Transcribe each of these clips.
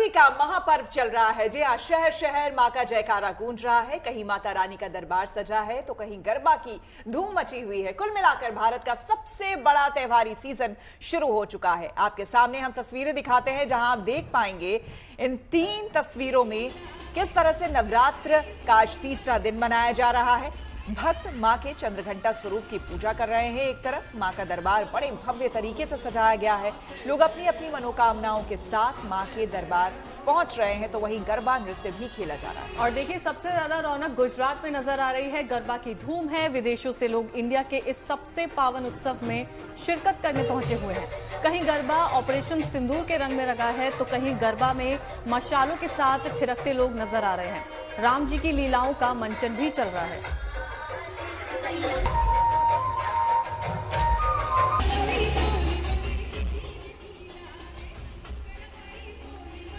का महापर्व चल रहा है। जी हाँ, शहर शहर मां का जयकारा गूंज रहा है। कहीं माता रानी का दरबार सजा है तो कहीं गरबा की धूम मची हुई है। कुल मिलाकर भारत का सबसे बड़ा त्योहारी सीजन शुरू हो चुका है। आपके सामने हम तस्वीरें दिखाते हैं जहां आप देख पाएंगे इन 3 तस्वीरों में किस तरह से नवरात्र का आज तीसरा दिन मनाया जा रहा है। भक्त मां के चंद्रघंटा स्वरूप की पूजा कर रहे हैं। एक तरफ मां का दरबार बड़े भव्य तरीके से सजाया गया है। लोग अपनी अपनी मनोकामनाओं के साथ मां के दरबार पहुंच रहे हैं तो वहीं गरबा नृत्य भी खेला जा रहा है। और देखिए, सबसे ज्यादा रौनक गुजरात में नजर आ रही है। गरबा की धूम है। विदेशों से लोग इंडिया के इस सबसे पावन उत्सव में शिरकत करने पहुंचे हुए हैं। कहीं गरबा ऑपरेशन सिंदूर के रंग में रंगा है तो कहीं गरबा में मशालों के साथ थिरकते लोग नजर आ रहे हैं। राम जी की लीलाओं का मंचन भी चल रहा है।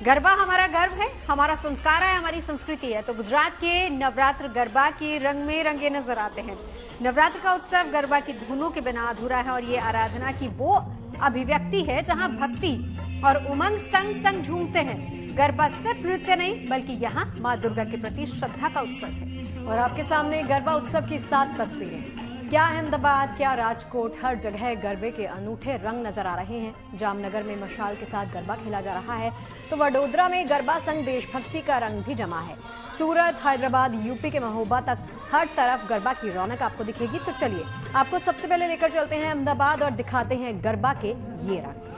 गरबा हमारा गर्व है, हमारा संस्कार है, हमारी संस्कृति है। तो गुजरात के नवरात्र गरबा के रंग में रंगे नजर आते हैं। नवरात्र का उत्सव गरबा की धुनों के बिना अधूरा है और ये आराधना की वो अभिव्यक्ति है जहां भक्ति और उमंग संग संग झूमते हैं। गरबा सिर्फ नृत्य नहीं बल्कि यहाँ माँ दुर्गा के प्रति श्रद्धा का उत्सव है। और आपके सामने गरबा उत्सव की 7 तस्वीरें। क्या अहमदाबाद, क्या राजकोट, हर जगह गरबे के अनूठे रंग नजर आ रहे हैं। जामनगर में मशाल के साथ गरबा खेला जा रहा है तो वडोदरा में गरबा संग देशभक्ति का रंग भी जमा है। सूरत, हैदराबाद, यूपी के महोबा तक हर तरफ गरबा की रौनक आपको दिखेगी। तो चलिए आपको सबसे पहले लेकर चलते हैं अहमदाबाद और दिखाते हैं गरबा के ये रंग।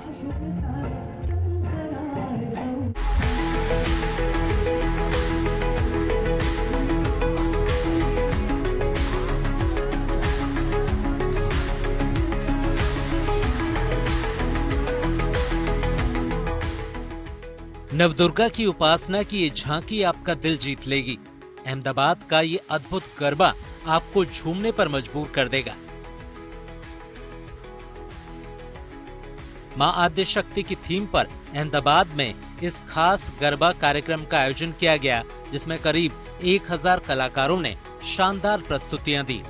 नवदुर्गा की उपासना की ये झांकी आपका दिल जीत लेगी। अहमदाबाद का ये अद्भुत गरबा आपको झूमने पर मजबूर कर देगा। मां आद्य शक्ति की थीम पर अहमदाबाद में इस खास गरबा कार्यक्रम का आयोजन किया गया, जिसमें करीब 1000 कलाकारों ने शानदार प्रस्तुतियां दी।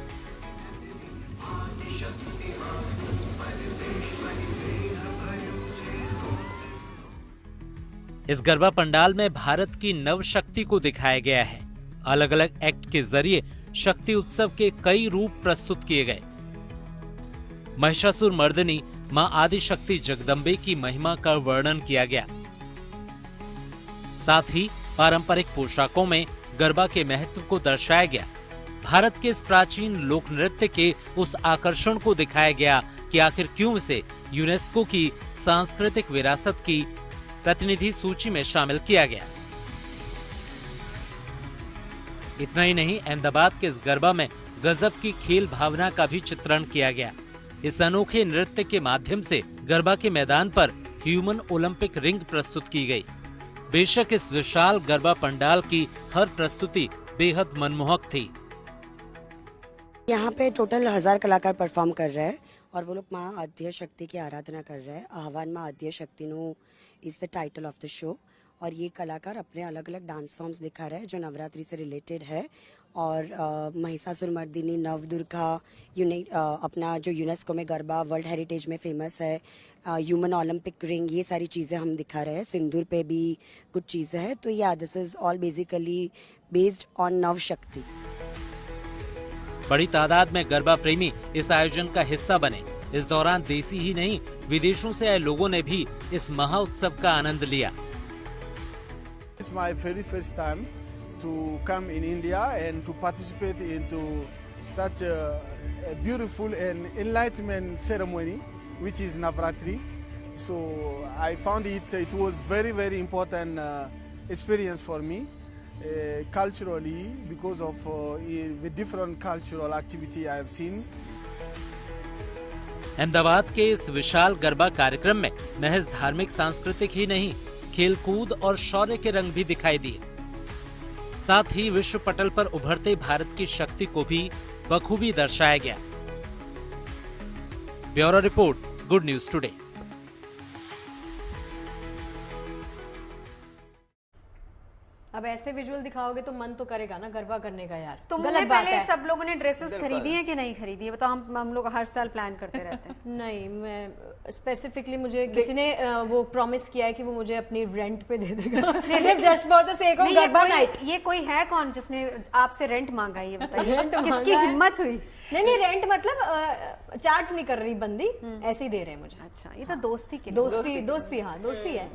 इस गरबा पंडाल में भारत की नव शक्ति को दिखाया गया है। अलग अलग एक्ट के जरिए शक्ति उत्सव के कई रूप प्रस्तुत किए गए। महिषासुर मर्दिनी मां आदि शक्ति जगदम्बे की महिमा का वर्णन किया गया। साथ ही पारंपरिक पोशाकों में गरबा के महत्व को दर्शाया गया। भारत के इस प्राचीन लोक नृत्य के उस आकर्षण को दिखाया गया कि आखिर क्यों इसे यूनेस्को की सांस्कृतिक विरासत की प्रतिनिधि सूची में शामिल किया गया। इतना ही नहीं, अहमदाबाद के इस गरबा में गजब की खेल भावना का भी चित्रण किया गया। इस अनोखे नृत्य के माध्यम से गरबा के मैदान पर ह्यूमन ओलंपिक रिंग प्रस्तुत की गई। बेशक इस विशाल गरबा पंडाल की हर प्रस्तुति बेहद मनमोहक थी। यहाँ पे टोटल 1000 कलाकार परफॉर्म कर रहे हैं और वो लोग माँ आद्य शक्ति की आराधना कर रहे हैं। आह्वान माँ आद्य शक्ति नु is the title of the show. और ये कलाकार अपने अलग अलग डांस फॉर्म्स दिखा रहे हैं जो नवरात्रि से रिलेटेड है। और महिषासुर मर्दिनी, नवदुर्गा, अपना जो यूनेस्को में गरबा वर्ल्ड हेरिटेज में फेमस है, ह्यूमन ओलंपिक रिंग, ये सारी चीज़ें हम दिखा रहे हैं। सिंदूर पे भी कुछ चीज़ें हैं। तो या this is all basically based on नव शक्ति। बड़ी तादाद में गरबा प्रेमी इस आयोजन का हिस्सा बने। इस दौरान देसी ही नहीं, विदेशों से आए लोगों ने भी इस महाउत्सव का आनंद लिया। It's my very first time to come in India and to participate into such a beautiful and enlightenment ceremony, which is Navratri. So I found it was very important experience for me. Culturally, because of the different cultural activity I have seen. Ahmedabad के इस विशाल गरबा कार्यक्रम में महज धार्मिक सांस्कृतिक ही नहीं, खेलकूद और शौर्य के रंग भी दिखाई दिए। साथ ही विश्व पटल पर उभरते भारत की शक्ति को भी बखूबी दर्शाया गया। Bureau report, good news today. अब ऐसे विजुअल दिखाओगे तो मन तो करेगा ना गरबा करने का यार। तुमने पहले सब लोगों ने ड्रेसेस खरीदी है कि नहीं खरीदी है? बताओ, हम लोग हर साल प्लान करते रहते हैं। नहीं, मैं स्पेसिफिकली मुझे किसी ने वो प्रॉमिस किया है कि वो मुझे अपनी रेंट पे दे देगा। सिर्फ just for the sake of garba night. ये कोई है कौन जिसने आपसे रेंट मांगा? ये बताइए, किसकी हिम्मत हुई? नहीं, रेंट मतलब चार्ज नहीं कर रही बंदी, ऐसे ही दे रहे हैं मुझे। अच्छा, ये तो दोस्ती की दोस्ती हाँ दोस्ती है।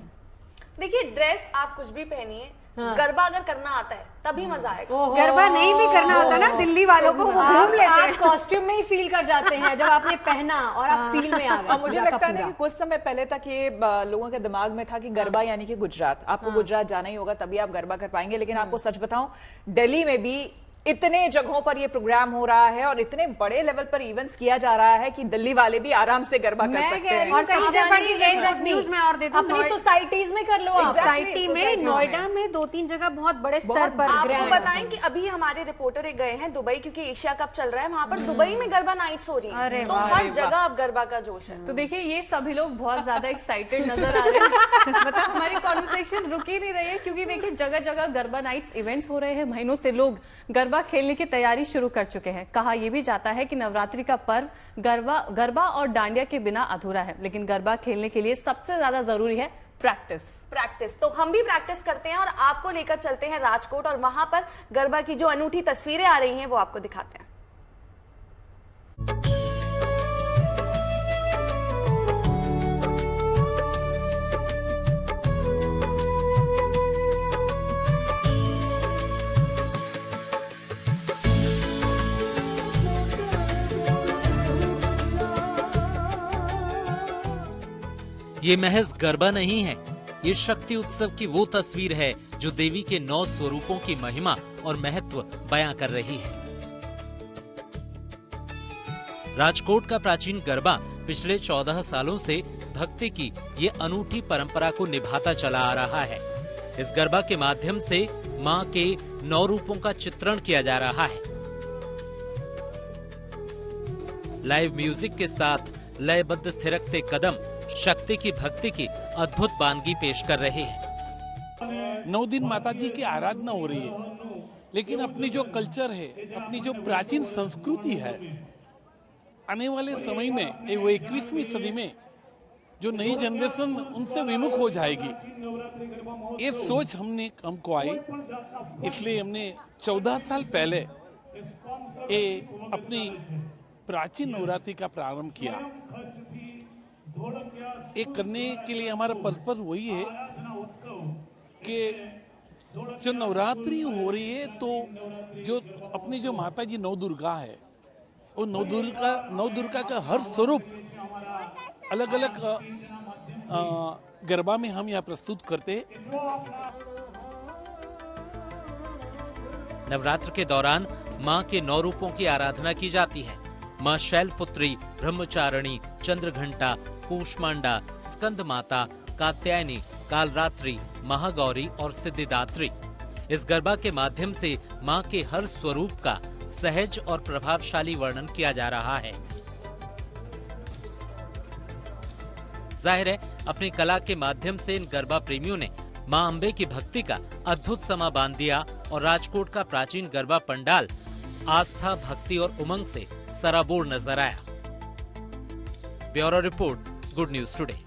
देखिए, ड्रेस आप कुछ भी पहनिए, गरबा अगर करना आता है तभी मजा आएगा। गरबा नहीं भी करना होता ना दिल्ली वालों को, वो घूम लेते हैं। आप कॉस्ट्यूम में ही फील कर जाते हैं जब आपने पहना और आप फील में आ गए। और मुझे लगता है कि कुछ समय पहले तक ये लोगों के दिमाग में था कि गरबा यानी कि गुजरात, आपको गुजरात जाना ही होगा तभी आप गरबा कर पाएंगे। लेकिन आपको सच बताऊं, दिल्ली में भी इतने जगहों पर ये प्रोग्राम हो रहा है और इतने बड़े लेवल पर इवेंट्स किया जा रहा है कि दिल्ली वाले भी आराम से गरबा कर सकते हैं। और सबसे बड़ी एक गुड न्यूज में और दे दूं, अपनी सोसाइटीज में कर लो आप। सोसाइटी में नोएडा में 2-3 जगह बहुत बड़े स्तर पर। आपको बताएं कि अभी हमारे रिपोर्टर गए हैं दुबई, क्योंकि एशिया कप चल रहा है वहां पर, दुबई में गरबा नाइट्स हो रही है, तो हर जगह अब गरबा का जोश है। तो देखिए, ये सभी लोग बहुत ज्यादा एक्साइटेड नजर आ रहे हैं। मतलब हमारी कॉन्वर्सेशन रुक ही नहीं रही है, क्योंकि देखिए जगह जगह गरबा नाइट्स इवेंट्स हो रहे हैं। महीनों से लोग गरबा खेलने की तैयारी शुरू कर चुके हैं। कहा यह भी जाता है कि नवरात्रि का पर्व गरबा और डांडिया के बिना अधूरा है, लेकिन गरबा खेलने के लिए सबसे ज्यादा जरूरी है प्रैक्टिस। तो हम भी प्रैक्टिस करते हैं और आपको लेकर चलते हैं राजकोट, और वहां पर गरबा की जो अनूठी तस्वीरें आ रही हैं वो आपको दिखाते हैं। ये महज गरबा नहीं है, ये शक्ति उत्सव की वो तस्वीर है जो देवी के 9 स्वरूपों की महिमा और महत्व बयां कर रही है। राजकोट का प्राचीन गरबा पिछले 14 सालों से भक्ति की ये अनूठी परंपरा को निभाता चला आ रहा है। इस गरबा के माध्यम से मां के 9 रूपों का चित्रण किया जा रहा है। लाइव म्यूजिक के साथ लयबद्ध थिरकते कदम शक्ति की भक्ति की अद्भुत वानगी पेश कर रहे हैं। 9 दिन माता जी की आराधना हो रही है, लेकिन अपनी जो कल्चर है, अपनी जो प्राचीन संस्कृति है, आने वाले समय में वो 21वीं सदी में जो नई जनरेशन उनसे विमुख हो जाएगी, ये सोच हमको आई। इसलिए हमने 14 साल पहले ये अपनी प्राचीन नवरात्रि का प्रारंभ किया। ये करने के लिए हमारा पर्पज वही है कि जो नवरात्रि हो रही है, तो जो अपनी जो माता जी नौ दुर्गा है, वो नौ दुर्गा का हर स्वरूप अलग अलग गरबा में हम यहाँ प्रस्तुत करते हैं। नवरात्र के दौरान मां के 9 रूपों की आराधना की जाती है। मां शैलपुत्री, ब्रह्मचारिणी, चंद्रघंटा, कूष्मांडा, स्कंद माता, कात्यायनी, कालरात्रि, महागौरी और सिद्धिदात्री। इस गरबा के माध्यम से मां के हर स्वरूप का सहज और प्रभावशाली वर्णन किया जा रहा है। जाहिर है, अपनी कला के माध्यम से इन गरबा प्रेमियों ने मां अंबे की भक्ति का अद्भुत समा बांध दिया और राजकोट का प्राचीन गरबा पंडाल आस्था, भक्ति और उमंग से सराबोर नजर आया। Bureau report, good news today.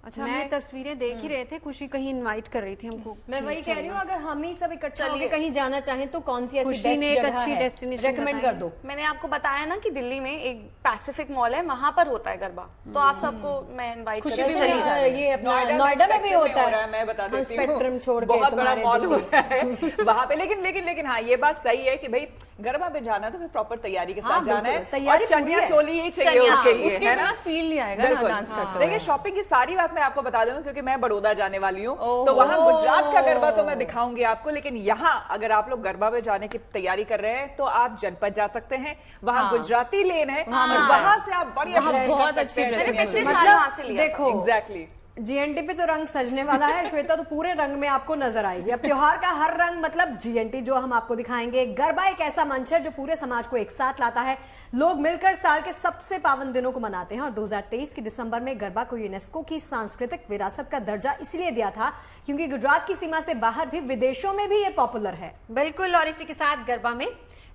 अच्छा, हम ये तस्वीरें देख ही रहे थे, खुशी कहीं इनवाइट कर रही थी हमको। मैं वही कह रही हूँ, अगर हम ही सब इकट्ठा होकर कहीं जाना चाहें तो कौन सी ऐसी खुशी ने एक अच्छी डेस्टिनेशन रेकमेंड कर दो। मैंने आपको बताया ना कि दिल्ली में एक पैसिफिक मॉल है, वहां पर होता है गरबा, तो आप सबको मैं इनवाइट कर रही हूं। ये अपना नोएडा में भी होता है, मैं बता देती हूं, स्पेक्ट्रम छोड़ के बहुत बड़ा मॉल हो रहा है वहां पे। लेकिन हाँ, ये बात सही है कि भाई गरबा पे जाना तो फिर प्रॉपर तैयारी के साथ जाना है, और चनिया चोली ही चाहिए उसके लिए, है ना, फील नहीं आएगा ना डांस करते। देखिए, शॉपिंग की सारी बात मैं आपको बता दूं, क्योंकि मैं बड़ौदा जाने वाली हूँ, तो वहां गुजरात का गरबा तो मैं दिखाऊंगी आपको, लेकिन यहाँ अगर आप लोग गरबा में जाने की तैयारी कर रहे हैं तो आप जनपद जा सकते हैं। वहां गुजराती लेन है और वहां से आप बड़ी बहुत अच्छी पिछले साल वहां से लिया। देखो, एग्जैक्टली जीएनटी पे तो रंग सजने वाला है श्वेता, तो पूरे रंग में आपको नजर आएगी। अब त्योहार का हर रंग मतलब जीएनटी, जो हम आपको दिखाएंगे। गरबा एक ऐसा मंच है जो पूरे समाज को एक साथ लाता है। लोग मिलकर साल के सबसे पावन दिनों को मनाते हैं और 2023 की दिसंबर में गरबा को यूनेस्को की सांस्कृतिक विरासत का दर्जा इसलिए दिया था क्योंकि गुजरात की सीमा से बाहर भी विदेशों में भी ये पॉपुलर है। बिल्कुल, और इसी के साथ गरबा में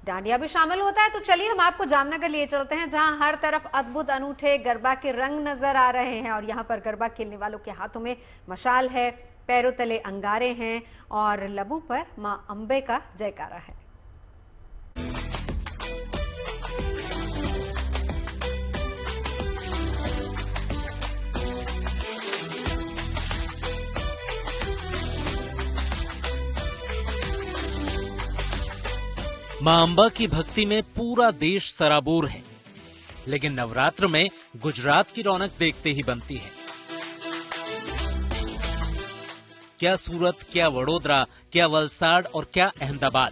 डांडिया भी शामिल होता है। तो चलिए हम आपको जामनगर लिए चलते हैं, जहां हर तरफ अद्भुत अनूठे गरबा के रंग नजर आ रहे हैं। और यहां पर गरबा खेलने वालों के हाथों में मशाल है, पैरों तले अंगारे हैं और लबों पर मां अंबे का जयकारा है। मां अंबा की भक्ति में पूरा देश सराबोर है, लेकिन नवरात्र में गुजरात की रौनक देखते ही बनती है। क्या सूरत, क्या वडोदरा, क्या वलसाड़ और क्या अहमदाबाद,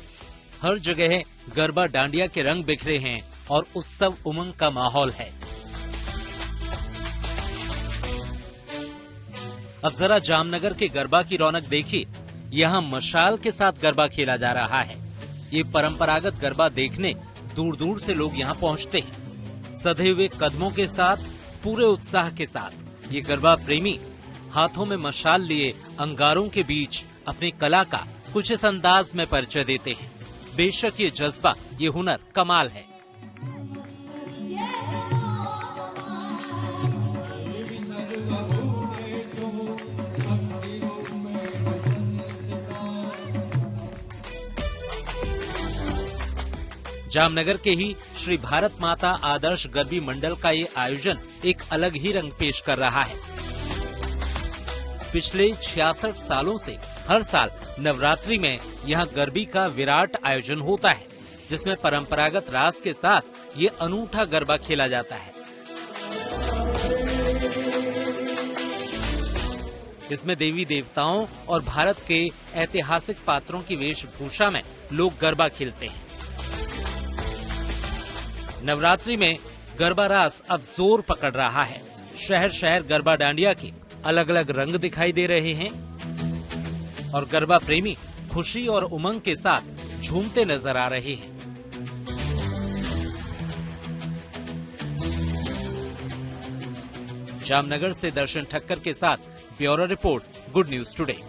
हर जगह गरबा डांडिया के रंग बिखरे हैं और उत्सव उमंग का माहौल है। अब जरा जामनगर के गरबा की रौनक देखिए। यहाँ मशाल के साथ गरबा खेला जा रहा है। ये परंपरागत गरबा देखने दूर दूर से लोग यहाँ पहुँचते हैं। सधे हुए कदमों के साथ, पूरे उत्साह के साथ ये गरबा प्रेमी हाथों में मशाल लिए अंगारों के बीच अपनी कला का कुछ इस अंदाज में परिचय देते हैं। बेशक ये जज्बा, ये हुनर कमाल है। जामनगर के ही श्री भारत माता आदर्श गरबी मंडल का ये आयोजन एक अलग ही रंग पेश कर रहा है। पिछले 66 सालों से हर साल नवरात्रि में यहाँ गरबी का विराट आयोजन होता है, जिसमें परंपरागत रास के साथ ये अनूठा गरबा खेला जाता है। इसमें देवी देवताओं और भारत के ऐतिहासिक पात्रों की वेशभूषा में लोग गरबा खेलते हैं। नवरात्रि में गरबा रास अब जोर पकड़ रहा है। शहर शहर गरबा डांडिया के अलग अलग रंग दिखाई दे रहे हैं और गरबा प्रेमी खुशी और उमंग के साथ झूमते नजर आ रहे हैं। जामनगर से दर्शन ठक्कर के साथ bureau report, good news today.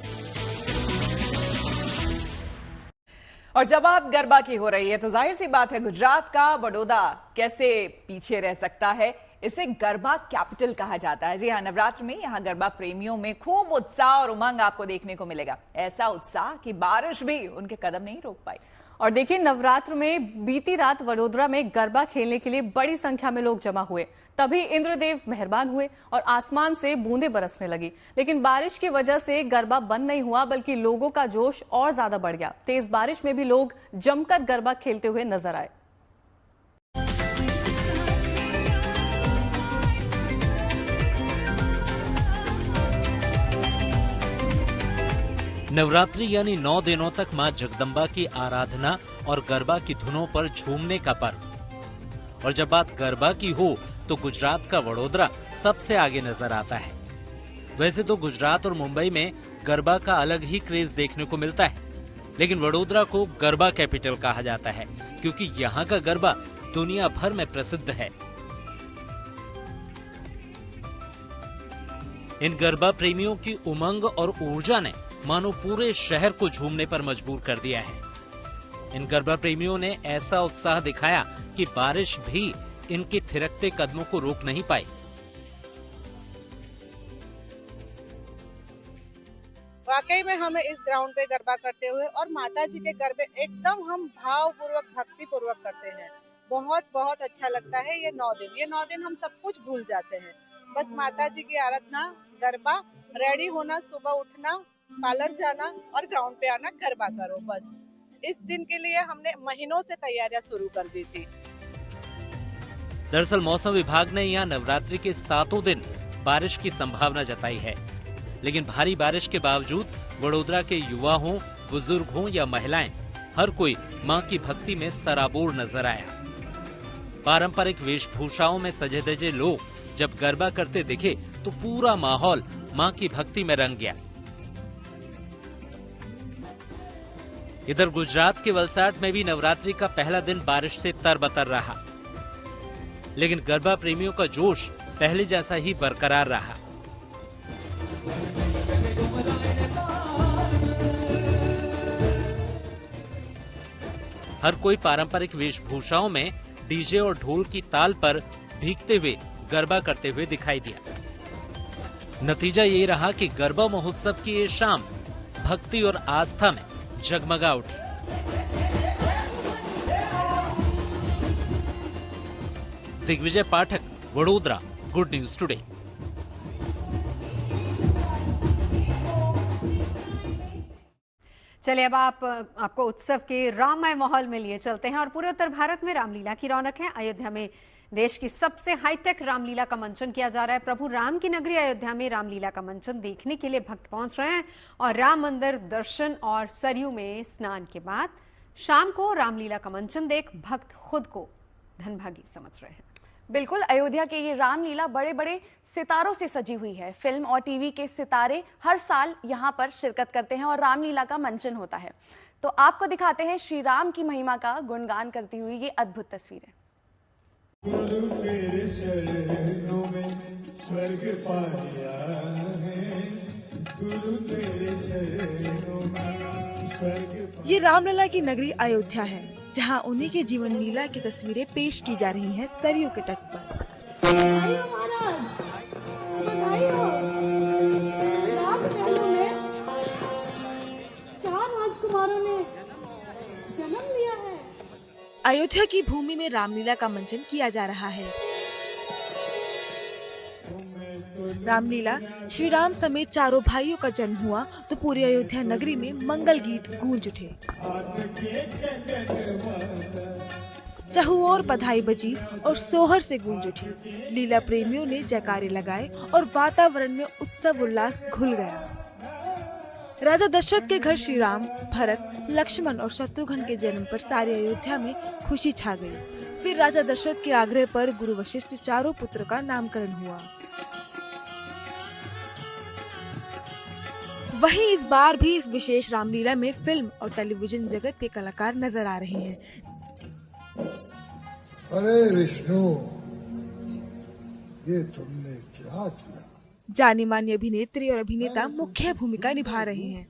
और जब बात गरबा की हो रही है तो जाहिर सी बात है गुजरात का बड़ौदा कैसे पीछे रह सकता है। इसे गरबा कैपिटल कहा जाता है। जी हाँ, नवरात्र में यहाँ गरबा प्रेमियों में खूब उत्साह और उमंग आपको देखने को मिलेगा। ऐसा उत्साह कि बारिश भी उनके कदम नहीं रोक पाई। और देखिए, नवरात्र में बीती रात वडोदरा में गरबा खेलने के लिए बड़ी संख्या में लोग जमा हुए। तभी इंद्रदेव मेहरबान हुए और आसमान से बूंदें बरसने लगी। लेकिन बारिश की वजह से गरबा बंद नहीं हुआ, बल्कि लोगों का जोश और ज्यादा बढ़ गया। तेज बारिश में भी लोग जमकर गरबा खेलते हुए नजर आए। नवरात्रि यानी 9 दिनों तक मां जगदम्बा की आराधना और गरबा की धुनों पर झूमने का पर्व। और जब बात गरबा की हो तो गुजरात का वडोदरा सबसे आगे नजर आता है। वैसे तो गुजरात और मुंबई में गरबा का अलग ही क्रेज देखने को मिलता है, लेकिन वडोदरा को गरबा कैपिटल कहा जाता है क्योंकि यहाँ का गरबा दुनिया भर में प्रसिद्ध है। इन गरबा प्रेमियों की उमंग और ऊर्जा ने मानो पूरे शहर को झूमने पर मजबूर कर दिया है। इन गरबा प्रेमियों ने ऐसा उत्साह दिखाया कि बारिश भी इनके थिरकते कदमों को रोक नहीं पाई। वाकई में हमें इस ग्राउंड पे गरबा करते हुए और माता जी के गरबे एकदम हम भाव पूर्वक, भक्ति पूर्वक करते हैं। बहुत बहुत अच्छा लगता है। ये 9 दिन हम सब कुछ भूल जाते हैं। बस माता जी की आराधना, गरबा, रेडी होना, सुबह उठना, पार्लर जाना और ग्राउंड पे आना, गरबा करो। बस इस दिन के लिए हमने महीनों से तैयारियां शुरू कर दी थी। दरअसल मौसम विभाग ने यहाँ नवरात्रि के 7 दिन बारिश की संभावना जताई है, लेकिन भारी बारिश के बावजूद वडोदरा के युवा हों, बुजुर्ग हों या महिलाएं, हर कोई मां की भक्ति में सराबोर नजर आया। पारंपरिक वेशभूषाओं में सजे धजे लोग जब गरबा करते दिखे तो पूरा माहौल मां की भक्ति में रंग गया। इधर गुजरात के वलसाड में भी नवरात्रि का पहला दिन बारिश से तरबतर रहा, लेकिन गरबा प्रेमियों का जोश पहले जैसा ही बरकरार रहा। हर कोई पारंपरिक वेशभूषाओं में डीजे और ढोल की ताल पर भीगते हुए गरबा करते हुए दिखाई दिया। नतीजा ये रहा कि गरबा महोत्सव की ये शाम भक्ति और आस्था में जगमगा उठी। दिग्विजय पाठक, वडोदरा, गुड न्यूज टुडे। चलिए अब आपको उत्सव के राममय माहौल में लिए चलते हैं और पूरे उत्तर भारत में रामलीला की रौनक है। अयोध्या में देश की सबसे हाईटेक रामलीला का मंचन किया जा रहा है। प्रभु राम की नगरी अयोध्या में रामलीला का मंचन देखने के लिए भक्त पहुंच रहे हैं और राम मंदिर दर्शन और सरयू में स्नान के बाद शाम को रामलीला का मंचन देख भक्त खुद को धनभागी समझ रहे हैं। बिल्कुल, अयोध्या के ये रामलीला बड़े बड़े सितारों से सजी हुई है। फिल्म और टीवी के सितारे हर साल यहाँ पर शिरकत करते हैं और रामलीला का मंचन होता है। तो आपको दिखाते हैं श्री राम की महिमा का गुणगान करती हुई ये अद्भुत तस्वीरें। गुरु तेरे चरणों में स्वर्ग पाया है, गुरु तेरे चरणों में स्वर्ग। ये रामलला की नगरी अयोध्या है, जहां उन्हीं के जीवन लीला की तस्वीरें पेश की जा रही हैं सरयू के तट पर। राजमहलों में 4 राजकुमारों ने जन्म लिया है। अयोध्या की भूमि में रामलीला का मंचन किया जा रहा है। रामलीला श्री राम समेत चारों भाइयों का जन्म हुआ तो पूरी अयोध्या नगरी में मंगल गीत गूंज उठे। चहुओर बधाई बजी और सोहर से गूंज उठी। लीला प्रेमियों ने जयकारे लगाए और वातावरण में उत्सव उल्लास घुल गया। राजा दशरथ के घर श्री राम, भरत, लक्ष्मण और शत्रुघ्न के जन्म पर सारी अयोध्या में खुशी छा गई। फिर राजा दशरथ के आग्रह पर गुरु वशिष्ठ चारों पुत्र का नामकरण हुआ। वहीं इस बार भी इस विशेष रामलीला में फिल्म और टेलीविजन जगत के कलाकार नजर आ रहे हैं। अरे विष्णु, ये तुमने क्या किया? जानी मानी अभिनेत्री और अभिनेता मुख्य भूमिका निभा रहे हैं।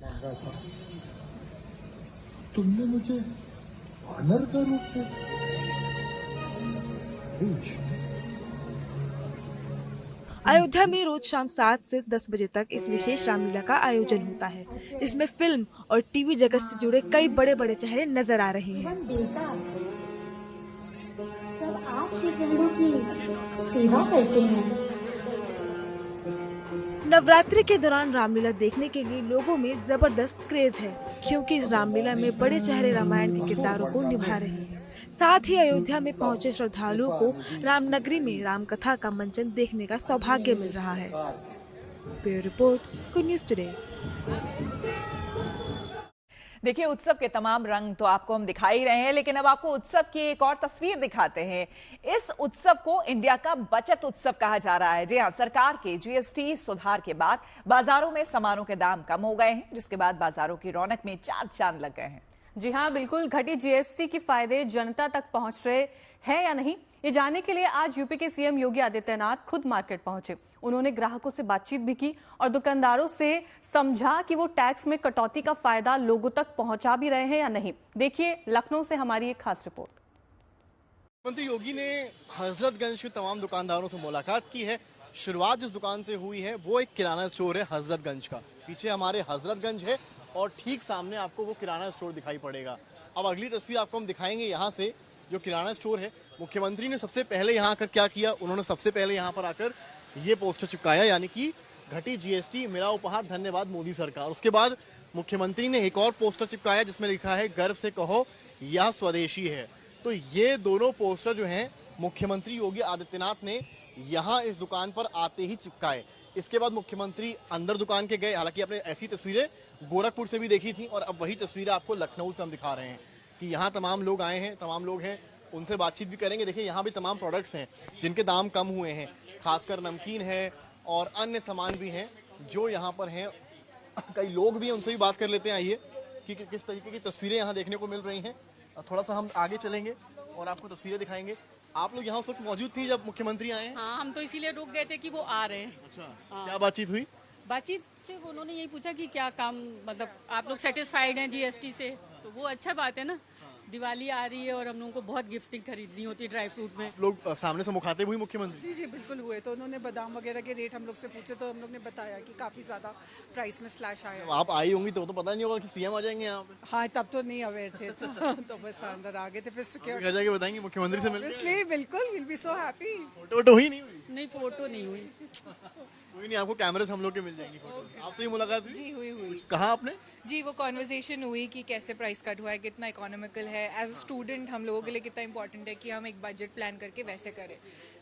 तुमने मुझे वानर का रूप दिया। अयोध्या में रोज शाम 7 से 10 बजे तक इस विशेष रामलीला का आयोजन होता है। इसमें फिल्म और टीवी जगत से जुड़े कई बड़े बड़े चेहरे नजर आ रहे हैं। सब आपके चरणों की सेवा करते हैं। नवरात्रि के दौरान रामलीला देखने के लिए लोगों में जबरदस्त क्रेज है, क्योंकि इस रामलीला में बड़े चेहरे रामायण के किरदारों को निभा रहे हैं। साथ ही अयोध्या में पहुंचे श्रद्धालुओं को रामनगरी में राम कथा का मंचन देखने का सौभाग्य मिल रहा है। Bureau report, good news today. देखिए, उत्सव के तमाम रंग तो आपको हम दिखा ही रहे हैं, लेकिन अब आपको उत्सव की एक और तस्वीर दिखाते हैं। इस उत्सव को इंडिया का बचत उत्सव कहा जा रहा है। जी हाँ, सरकार के जीएसटी सुधार के बाद बाजारों में सामानों के दाम कम हो गए हैं, जिसके बाद बाजारों की रौनक में चार चांद लग गए हैं। जी हाँ, बिल्कुल। घटी जीएसटी के फायदे जनता तक पहुंच रहे हैं या नहीं, ये जानने के लिए आज यूपी के सीएम योगी आदित्यनाथ खुद मार्केट पहुंचे। उन्होंने ग्राहकों से बातचीत भी की और दुकानदारों से समझा कि वो टैक्स में कटौती का फायदा लोगों तक पहुंचा भी रहे हैं या नहीं। देखिए लखनऊ से हमारी एक खास रिपोर्ट। मुख्यमंत्री योगी ने हजरतगंज के तमाम दुकानदारों से मुलाकात की है। शुरुआत जिस दुकान से हुई है वो एक किराना स्टोर है हजरतगंज का। पीछे हमारे हजरतगंज है और ठीक सामने आपको वो किराना स्टोर दिखाई पड़ेगा। अब अगली तस्वीर आपको हम दिखाएंगे यहाँ से, जो किराना स्टोर है। मुख्यमंत्री ने सबसे पहले यहाँ आकर क्या किया, उन्होंने सबसे पहले यहाँ पर आकर ये पोस्टर चिपकाया, यानी कि घटी जीएसटी मेरा उपहार, धन्यवाद मोदी सरकार। उसके बाद मुख्यमंत्री ने एक और पोस्टर चिपकाया जिसमें लिखा है गर्व से कहो यह स्वदेशी है। तो ये दोनों पोस्टर जो हैं मुख्यमंत्री योगी आदित्यनाथ ने यहाँ इस दुकान पर आते ही चिपकाए। इसके बाद मुख्यमंत्री अंदर दुकान के गए। हालांकि आपने ऐसी तस्वीरें गोरखपुर से भी देखी थी और अब वही तस्वीरें आपको लखनऊ से हम दिखा रहे हैं कि यहाँ तमाम लोग आए हैं, तमाम लोग हैं, उनसे बातचीत भी करेंगे। देखिए यहाँ भी तमाम प्रोडक्ट्स हैं जिनके दाम कम हुए हैं, खासकर नमकीन है और अन्य सामान भी हैं जो यहाँ पर हैं, कई लोग भी हैं, उनसे भी बात कर लेते हैं। आइए कि किस तरीके की तस्वीरें यहाँ देखने को मिल रही हैं। थोड़ा सा हम आगे चलेंगे और आपको तस्वीरें दिखाएंगे। आप लोग यहाँ उस वक्त मौजूद थी जब मुख्यमंत्री आए हैं? हाँ, हम तो इसीलिए रुक गए थे कि वो आ रहे हैं। अच्छा, हाँ। क्या बातचीत हुई? बातचीत से उन्होंने यही पूछा कि क्या काम, मतलब आप लोग सेटिस्फाइड हैं जीएसटी से, तो वो अच्छा बात है ना। दिवाली आ रही है और हम लोगों को बहुत गिफ्टिंग खरीदनी होती है ड्राई फ्रूट में। लोग सामने से मुखातिब हुई मुख्यमंत्री? जी जी बिल्कुल हुए। तो उन्होंने बादाम वगैरह के रेट हम लोग से पूछे, तो हम लोग ने बताया कि काफ़ी ज़्यादा प्राइस में स्लैश आया। आप आई होंगी तो पता नहीं होगा कि सीएम आ जाएंगे यहाँ पे। हाँ, तब तो नहीं अवेयर थे तो बस अंदर आ गए थे। फिर सिक्योरिटी घर जाके बताएंगे मुख्यमंत्री से मिलके? बिल्कुल, will be so happy. Photo हुई नहीं? नहीं, फोटो नहीं हुई। कोई नहीं, आपको कैमरे से हम लोग के मिल जाएंगी फोटो। आपसे ही मुलाकात हुई? जी हुई। कहाँ आपने? जी, वो कॉन्वर्सेशन हुई कि कैसे प्राइस कट हुआ है, कितना इकोनॉमिकल है। एज अ स्टूडेंट हम लोगों के लिए कितना इंपॉर्टेंट है कि हम एक बजट प्लान करके वैसे करें।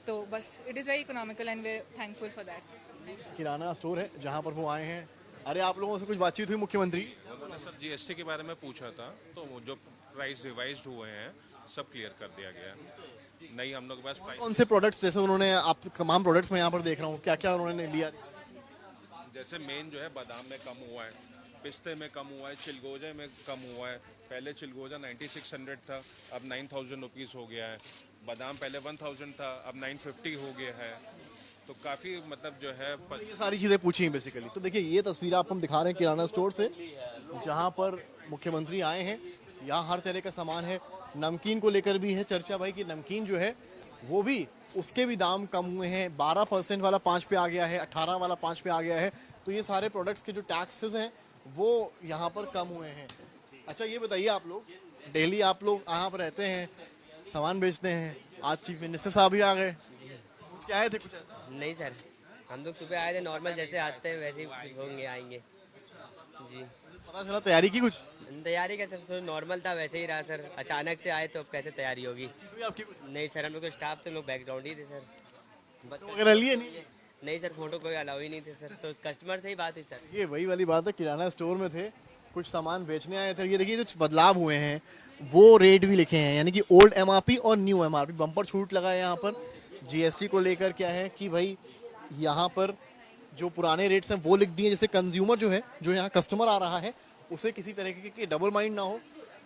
तो बस it is very economical and way thankful for that. Kirana store है जहाँ पर वो आए हैं। अरे आप लोगों से कुछ बातचीत हुई मुख्यमंत्री? उन्होंने सर जीएसटी के बारे में पूछा था, तो वो जो प्राइस रिवाइज हुए हैं सब क्लियर कर दिया गया। नहीं, हम लोग के पास कौन से प्रोडक्ट्स, जैसे उन्होंने, आप तमाम प्रोडक्ट्स में यहाँ पर देख रहा हूँ, क्या क्या उन्होंने लिया? जैसे मेन जो है बादाम में कम हुआ है, पिस्ते में कम हुआ है, चिलगोजा में कम हुआ है। पहले चिलगोजा 9600 था, अब 9000 रुपीज़ हो गया है। बादाम पहले 1000 था, अब 950 हो गया है। तो काफ़ी मतलब जो है ये सारी चीज़ें पूछी हैं बेसिकली। तो देखिए ये तस्वीर आपको हम दिखा रहे हैं किराना स्टोर से, जहाँ पर मुख्यमंत्री आए हैं। यहाँ हर तरह का सामान है। नमकीन को लेकर भी है चर्चा भाई कि नमकीन जो है वो भी, उसके भी दाम कम हुए हैं। 12% वाला 5 पे आ गया है, 18 वाला 5 पे आ गया है। तो ये सारे प्रोडक्ट्स के जो टैक्सेस हैं वो यहाँ पर कम हुए हैं। अच्छा ये बताइए, आप लोग डेली आप लोग यहाँ पर रहते हैं, सामान बेचते हैं, आज चीफ मिनिस्टर साहब भी आ गए, कुछ क्या आए थे कुछ ऐसा? नहीं सर, हम लोग सुबह आए थे नॉर्मल, जैसे आते हैं वैसे ही होंगे, आएंगे जी। पता चला तैयारी की कुछ? तैयारी का सर नॉर्मल था, वैसे ही रहा सर। अचानक से आए तो अब कैसे तैयारी होगी? आपकी कुछ? नहीं सर, हम लोग तो स्टाफ थे, लोग बैकग्राउंड ही थे सर। वगैरह लिए नहीं सर, फोटो कोई अलाउ ही नहीं थे सर, तो कस्टमर से ही बात हुई सर। ये वही वाली बात है, किराना स्टोर में थे, कुछ सामान बेचने आए थे। ये देखिए जो बदलाव हुए हैं वो रेट भी लिखे हैं, यानी कि ओल्ड एमआरपी और न्यू एमआरपी। बम्पर छूट लगा है यहाँ पर। जीएसटी को लेकर क्या है कि भाई यहाँ पर जो पुराने रेट्स हैं वो लिख दिए, जैसे कंज्यूमर जो है, जो यहाँ कस्टमर आ रहा है, उसे किसी तरीके की डबल माइंड ना हो।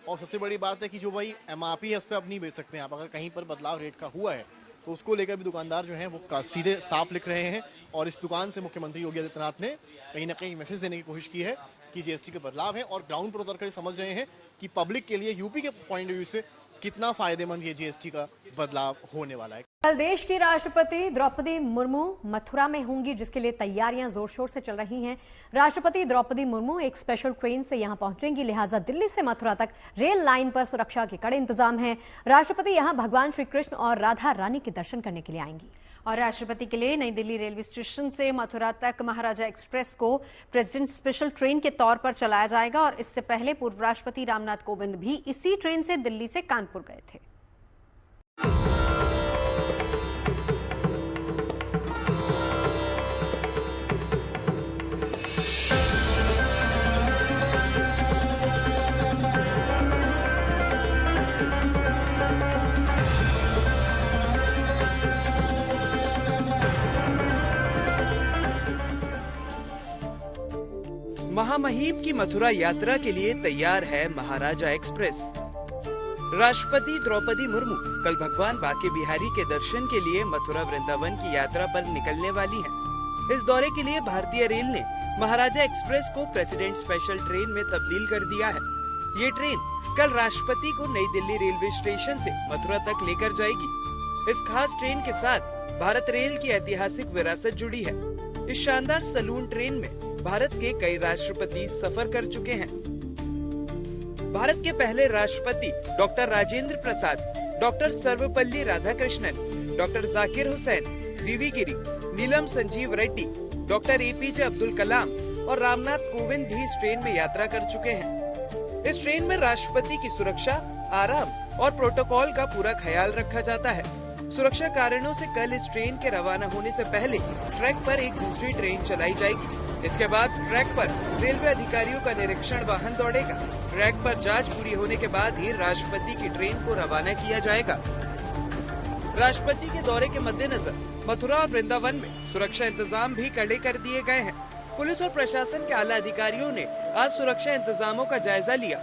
और सबसे बड़ी बात है कि जो भाई एमआरपी है उस पर आप नहीं बेच सकते हैं। आप अगर कहीं पर बदलाव रेट का हुआ है तो उसको लेकर भी दुकानदार जो हैं वो सीधे साफ लिख रहे हैं। और इस दुकान से मुख्यमंत्री योगी आदित्यनाथ ने कहीं ना कहीं मैसेज देने की कोशिश की है कि जीएसटी के बदलाव है, और ग्राउंड पर उतर कर समझ रहे हैं कि पब्लिक के लिए, यूपी के पॉइंट ऑफ व्यू से कितना फायदेमंद ये जीएसटी का बदलाव होने वाला है। कल देश की राष्ट्रपति द्रौपदी मुर्मू मथुरा में होंगी, जिसके लिए तैयारियां जोर शोर से चल रही हैं। राष्ट्रपति द्रौपदी मुर्मू एक स्पेशल ट्रेन से यहां पहुंचेंगी, लिहाजा दिल्ली से मथुरा तक रेल लाइन पर सुरक्षा के कड़े इंतजाम हैं। राष्ट्रपति यहां भगवान श्री कृष्ण और राधा रानी के दर्शन करने के लिए आएंगी। और राष्ट्रपति के लिए नई दिल्ली रेलवे स्टेशन से मथुरा तक महाराजा एक्सप्रेस को प्रेसिडेंट स्पेशल ट्रेन के तौर पर चलाया जाएगा। और इससे पहले पूर्व राष्ट्रपति रामनाथ कोविंद भी इसी ट्रेन से दिल्ली से कानपुर गए थे। महामहिम की मथुरा यात्रा के लिए तैयार है महाराजा एक्सप्रेस। राष्ट्रपति द्रौपदी मुर्मू कल भगवान बांके बिहारी के दर्शन के लिए मथुरा वृंदावन की यात्रा पर निकलने वाली हैं। इस दौरे के लिए भारतीय रेल ने महाराजा एक्सप्रेस को प्रेसिडेंट स्पेशल ट्रेन में तब्दील कर दिया है। ये ट्रेन कल राष्ट्रपति को नई दिल्ली रेलवे स्टेशन से मथुरा तक लेकर जाएगी। इस खास ट्रेन के साथ भारत रेल की ऐतिहासिक विरासत जुड़ी है। इस शानदार सलून ट्रेन में भारत के कई राष्ट्रपति सफर कर चुके हैं। भारत के पहले राष्ट्रपति doctor Rajendra Prasad, doctor Sarvepalli Radhakrishnan, doctor Zakir Hussain, वीवी गिरी, नीलम संजीव रेड्डी, डॉक्टर एपीजे अब्दुल कलाम और रामनाथ कोविंद भी इस ट्रेन में यात्रा कर चुके हैं। इस ट्रेन में राष्ट्रपति की सुरक्षा, आराम और प्रोटोकॉल का पूरा ख्याल रखा जाता है। सुरक्षा कारणों से कल इस ट्रेन के रवाना होने से पहले ट्रैक पर एक दूसरी ट्रेन चलाई जाएगी। इसके बाद ट्रैक पर रेलवे अधिकारियों का निरीक्षण वाहन दौड़ेगा। ट्रैक पर जांच पूरी होने के बाद ही राष्ट्रपति की ट्रेन को रवाना किया जाएगा। राष्ट्रपति के दौरे के मद्देनजर मथुरा और वृंदावन में सुरक्षा इंतजाम भी कड़े कर दिए गए हैं। पुलिस और प्रशासन के आला अधिकारियों ने आज सुरक्षा इंतजामों का जायजा लिया।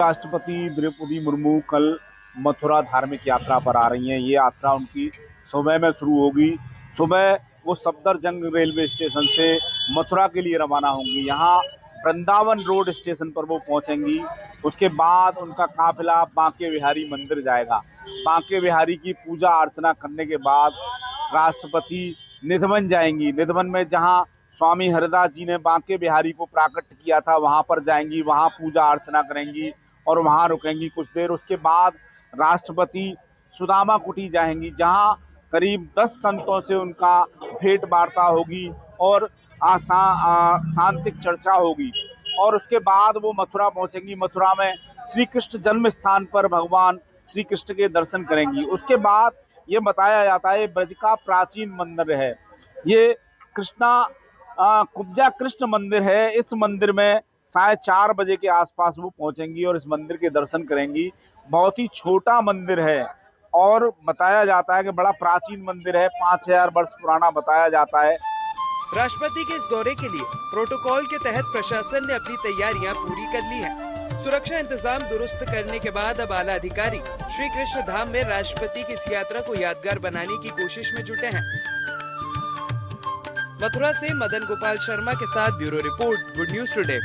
राष्ट्रपति द्रौपदी मुर्मू कल मथुरा धार्मिक यात्रा पर आ रही हैं। ये यात्रा उनकी सुबह में शुरू होगी। सुबह वो सफदरजंग रेलवे स्टेशन से मथुरा के लिए रवाना होंगी। यहाँ वृंदावन रोड स्टेशन पर वो पहुंचेंगी। उसके बाद उनका काफिला बांके बिहारी मंदिर जाएगा। बांके बिहारी की पूजा अर्चना करने के बाद राष्ट्रपति निधिवन जाएंगी। निधिवन में जहां स्वामी हरिदास जी ने बांके बिहारी को प्राकट किया था वहां पर जाएंगी, वहां पूजा अर्चना करेंगी और वहां रुकेंगी कुछ देर। उसके बाद राष्ट्रपति सुदामा कुटी जाएंगी, जहां करीब 10 संतों से उनका भेंट वार्ता होगी और शांतिक चर्चा होगी। और उसके बाद वो मथुरा पहुंचेंगी। मथुरा में श्री कृष्ण जन्म स्थान पर भगवान श्री कृष्ण के दर्शन करेंगी। उसके बाद ये बताया जाता है ब्रज का प्राचीन मंदिर है, ये कुब्जा कृष्ण मंदिर है। इस मंदिर में शायद 4 बजे के आसपास वो पहुंचेंगी और इस मंदिर के दर्शन करेंगी। बहुत ही छोटा मंदिर है और बताया जाता है कि बड़ा प्राचीन मंदिर है, 5000 वर्ष पुराना बताया जाता है। राष्ट्रपति के इस दौरे के लिए प्रोटोकॉल के तहत प्रशासन ने अपनी तैयारियां पूरी कर ली हैं। सुरक्षा इंतजाम दुरुस्त करने के बाद अब आला अधिकारी श्री कृष्ण धाम में राष्ट्रपति की इस यात्रा को यादगार बनाने की कोशिश में जुटे हैं। मथुरा से मदन गोपाल शर्मा के साथ bureau report, good news today.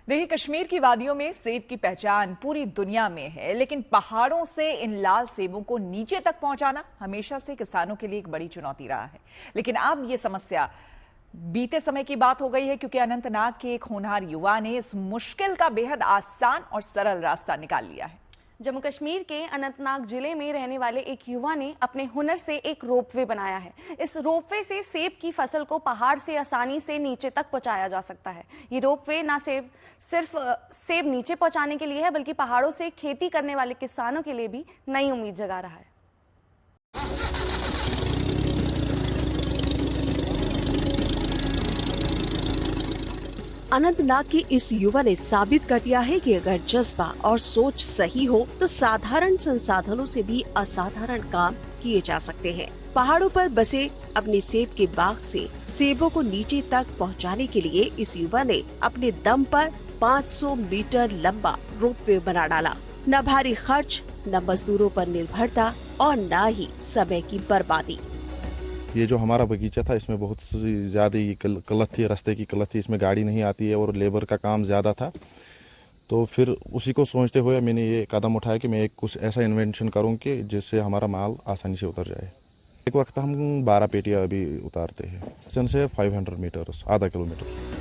देखिए, कश्मीर की वादियों में सेब की पहचान पूरी दुनिया में है, लेकिन पहाड़ों से इन लाल सेबों को नीचे तक पहुंचाना हमेशा से किसानों के लिए एक बड़ी चुनौती रहा है। लेकिन अब ये समस्या बीते समय की बात हो गई है, क्योंकि अनंतनाग के एक होनहार युवा ने इस मुश्किल का बेहद आसान और सरल रास्ता निकाल लिया है। जम्मू कश्मीर के अनंतनाग जिले में रहने वाले एक युवा ने अपने हुनर से एक रोपवे बनाया है। इस रोपवे से सेब की फसल को पहाड़ से आसानी से नीचे तक पहुंचाया जा सकता है। ये रोपवे ना सिर्फ सेब नीचे पहुंचाने के लिए है, बल्कि पहाड़ों से खेती करने वाले किसानों के लिए भी नई उम्मीद जगा रहा है। अनंतनाग के इस युवा ने साबित कर दिया है कि अगर जज्बा और सोच सही हो तो साधारण संसाधनों से भी असाधारण काम किए जा सकते हैं। पहाड़ों पर बसे अपने सेब के बाग से सेबों को नीचे तक पहुंचाने के लिए इस युवा ने अपने दम पर 500 मीटर लंबा रोपवे बना डाला। न भारी खर्च, न मजदूरों पर निर्भरता और न ही समय की बर्बादी। ये जो हमारा बगीचा था इसमें बहुत ज़्यादा किल्लत थी, रास्ते की किल्लत थी, इसमें गाड़ी नहीं आती है और लेबर का काम ज़्यादा था। तो फिर उसी को सोचते हुए मैंने ये कदम उठाया कि मैं कुछ ऐसा इन्वेंशन करूं कि जिससे हमारा माल आसानी से उतर जाए। एक वक्त हम 12 पेटियां अभी उतारते हैं, स्टेशन से 500 मीटर, आधा किलोमीटर।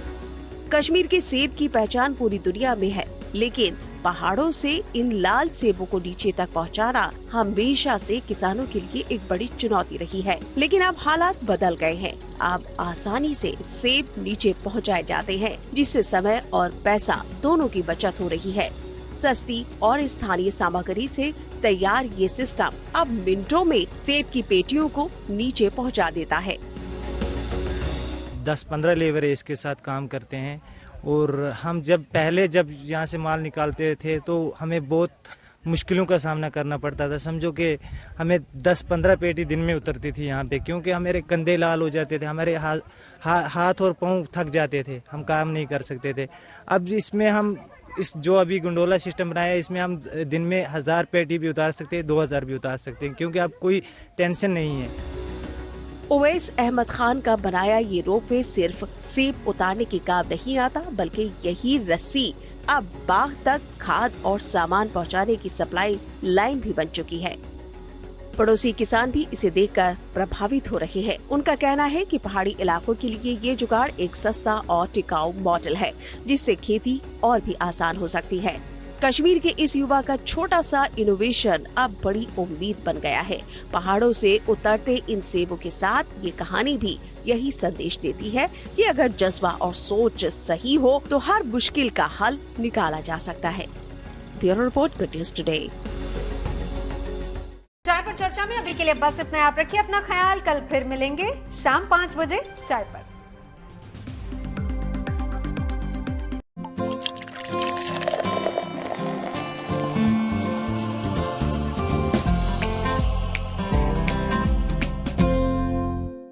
कश्मीर के सेब की पहचान पूरी दुनिया में है, लेकिन पहाड़ों से इन लाल सेबों को नीचे तक पहुंचाना हमेशा से किसानों के लिए एक बड़ी चुनौती रही है। लेकिन अब हालात बदल गए हैं। अब आसानी से सेब नीचे पहुंचाए जाते हैं, जिससे समय और पैसा दोनों की बचत हो रही है। सस्ती और स्थानीय सामग्री से तैयार ये सिस्टम अब मिनटों में सेब की पेटियों को नीचे पहुंचा देता है। 10-15 लेबर इसके साथ काम करते हैं और हम जब यहाँ से माल निकालते थे तो हमें बहुत मुश्किलों का सामना करना पड़ता था। समझो कि हमें 10-15 पेटी दिन में उतरती थी यहाँ पे, क्योंकि हमारे कंधे लाल हो जाते थे, हमारे हाथ और पाँव थक जाते थे, हम काम नहीं कर सकते थे। अब इसमें हम इस जो अभी गंडोला सिस्टम बनाया है, इसमें हम दिन में 1000 पेटी भी उतार सकते हैं, 2000 भी उतार सकते हैं, क्योंकि अब कोई टेंशन नहीं है। उवैस अहमद खान का बनाया ये रोपवे सिर्फ सेब उतारने के काम नहीं आता, बल्कि यही रस्सी अब बाग तक खाद और सामान पहुंचाने की सप्लाई लाइन भी बन चुकी है। पड़ोसी किसान भी इसे देखकर प्रभावित हो रहे हैं। उनका कहना है कि पहाड़ी इलाकों के लिए ये जुगाड़ एक सस्ता और टिकाऊ मॉडल है, जिससे खेती और भी आसान हो सकती है। कश्मीर के इस युवा का छोटा सा इनोवेशन अब बड़ी उम्मीद बन गया है। पहाड़ों से उतरते इन सेबों के साथ ये कहानी भी यही संदेश देती है कि अगर जज्बा और सोच सही हो तो हर मुश्किल का हल निकाला जा सकता है। Bureau report, good news today. चाय पर चर्चा में अभी के लिए बस इतना। आप रखिए अपना ख्याल। कल फिर मिलेंगे शाम 5 बजे चाय पर।